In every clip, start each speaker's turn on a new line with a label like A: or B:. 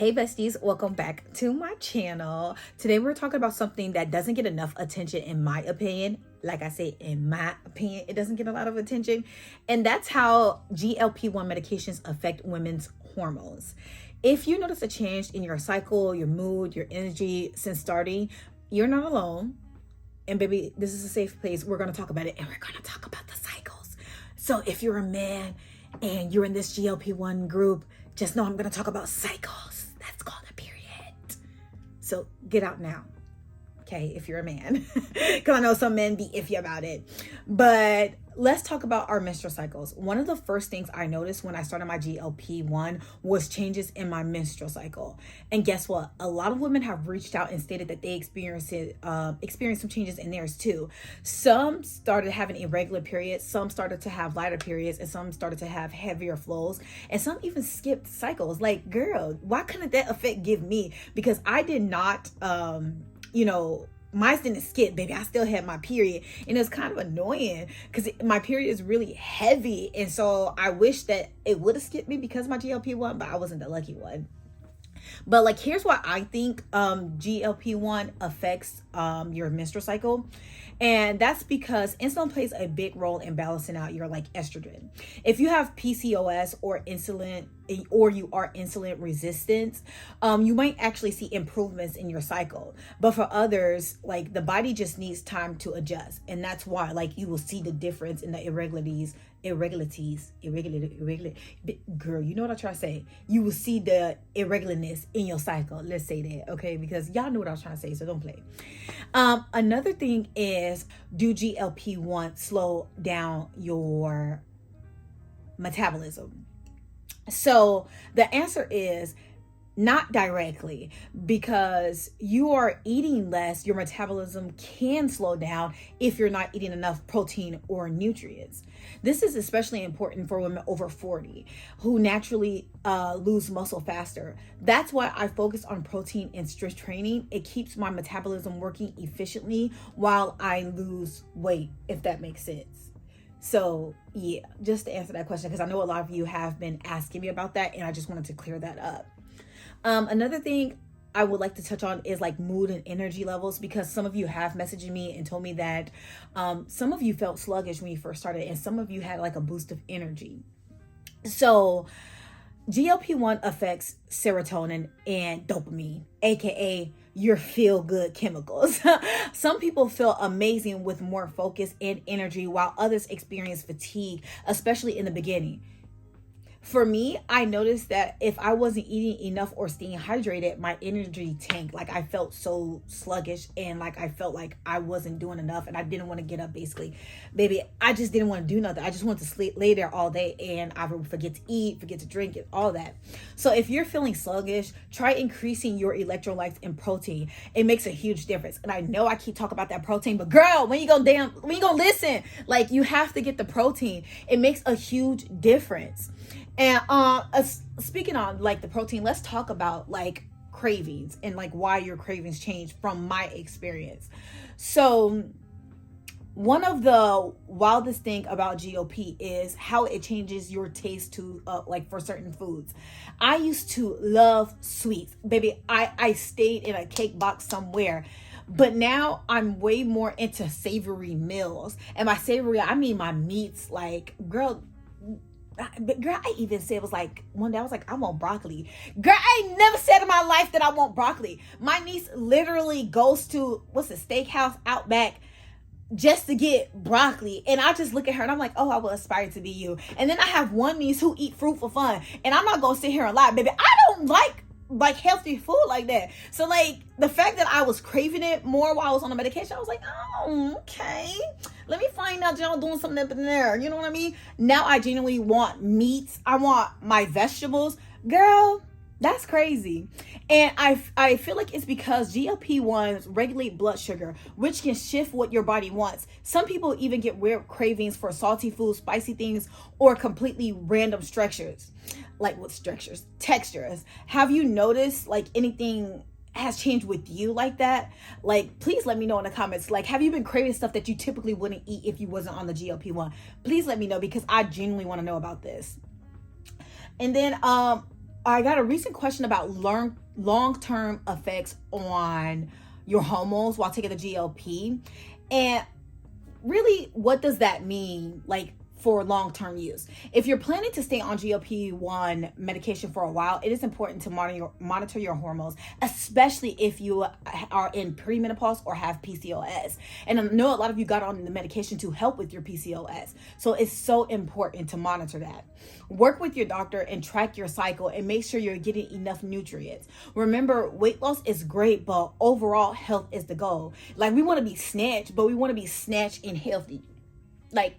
A: Hey besties, welcome back to my channel. Today we're talking about something that doesn't get enough attention in my opinion. Like I say, in my opinion, it doesn't get a lot of attention. And that's how GLP-1 medications affect women's hormones. If you notice a change in your cycle, your mood, your energy since starting, you're not alone. And baby, this is a safe place. We're going to talk about it, and we're going to talk about the cycles. So if you're a man and you're in this GLP-1 group, just know I'm going to talk about cycles. That's called a period. So get out now. Okay, if you're a man, because I know some men be iffy about it. But let's talk about our menstrual cycles. One of the first things I noticed when I started my GLP-1 was changes in my menstrual cycle. And guess what? A lot of women have reached out and stated that they experienced some changes in theirs too. Some started having irregular periods, some started to have lighter periods, and some started to have heavier flows, and some even skipped cycles. Like, girl, why couldn't that effect give me? Because I did not mine didn't skip, baby. I still had my period, and it was kind of annoying because my period is really heavy, and so I wish that it would have skipped me because of my GLP-1, but I wasn't the lucky one. But like, here's why I think GLP-1 affects your menstrual cycle. And that's because insulin plays a big role in balancing out your like estrogen. If you have PCOS or insulin, or you are insulin resistant, you might actually see improvements in your cycle. But for others, like, the body just needs time to adjust. And that's why, like, you will see the difference in the irregularities, girl, you know what I'm trying to say. You will see the irregularness in your cycle. Let's say that, okay? Because y'all know what I was trying to say, so don't play. Another thing is, do GLP-1 slow down your metabolism? So the answer is not directly, because you are eating less. Your metabolism can slow down if you're not eating enough protein or nutrients. This is especially important for women over 40 who naturally lose muscle faster. That's why I focus on protein and strength training. It keeps my metabolism working efficiently while I lose weight, if that makes sense. So yeah, just to answer that question, because I know a lot of you have been asking me about that, and I just wanted to clear that up. Another thing I would like to touch on is like mood and energy levels, because some of you have messaged me and told me that some of you felt sluggish when you first started, and some of you had like a boost of energy. So GLP-1 affects serotonin and dopamine, aka your feel-good chemicals. Some people feel amazing with more focus and energy, while others experience fatigue, especially in the beginning. For me, I noticed that if I wasn't eating enough or staying hydrated, my energy tanked. Like, I felt so sluggish, and like I felt like I wasn't doing enough, and I didn't want to get up. Basically, baby, I just didn't want to do nothing. I just wanted to sleep, lay there all day, and I would forget to eat, forget to drink, and all that. So if you're feeling sluggish, try increasing your electrolytes and protein. It makes a huge difference. And I know I keep talking about that protein, but girl, when you gonna listen? Like, you have to get the protein. It makes a huge difference. And speaking on like the protein, let's talk about like cravings and like why your cravings change from my experience. So one of the wildest thing about GOP is how it changes your taste to like for certain foods. I used to love sweets, baby. I stayed in a cake box somewhere. But now I'm way more into savory meals. And by savory, I mean my meats. Like, girl, I even said, it was like one day I was like, I want broccoli. Girl, I ain't never said in my life that I want broccoli. My niece literally goes to steakhouse out back just to get broccoli, and I just look at her and I'm like, oh, I will aspire to be you. And then I have one niece who eat fruit for fun, and I'm not gonna sit here and lie, baby, I don't like healthy food like that. So like, the fact that I was craving it more while I was on the medication, I was like, oh, okay, let me find out y'all doing something up in there. You know what I mean? Now I genuinely want meats. I want my vegetables. Girl, that's crazy. And I feel like it's because GLP-1s regulate blood sugar, which can shift what your body wants. Some people even get weird cravings for salty foods, spicy things, or completely random structures. Like, what structures? Textures. Have you noticed like anything has changed with you like that? Like, please let me know in the comments. Like, have you been craving stuff that you typically wouldn't eat if you wasn't on the GLP-1? Please let me know, because I genuinely want to know about this. And then I got a recent question about long-term effects on your hormones while taking the GLP. And really, what does that mean? Like, for long-term use. If you're planning to stay on GLP-1 medication for a while, it is important to monitor your hormones, especially if you are in perimenopause or have PCOS. And I know a lot of you got on the medication to help with your PCOS. So it's so important to monitor that. Work with your doctor and track your cycle and make sure you're getting enough nutrients. Remember, weight loss is great, but overall health is the goal. Like, we want to be snatched, but we want to be snatched and healthy. Like,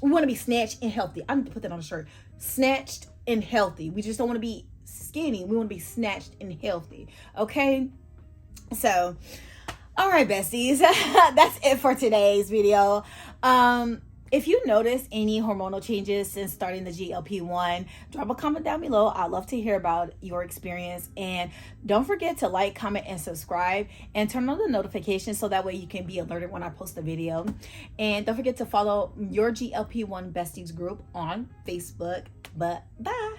A: we want to be snatched and healthy. I'm going to put that on a shirt. Snatched and healthy. We just don't want to be skinny. We want to be snatched and healthy. Okay? So, all right, besties. That's it for today's video. If you notice any hormonal changes since starting the GLP-1, drop a comment down below. I'd love to hear about your experience. And don't forget to like, comment, and subscribe. And turn on the notifications so that way you can be alerted when I post a video. And don't forget to follow your GLP-1 Besties group on Facebook. But bye.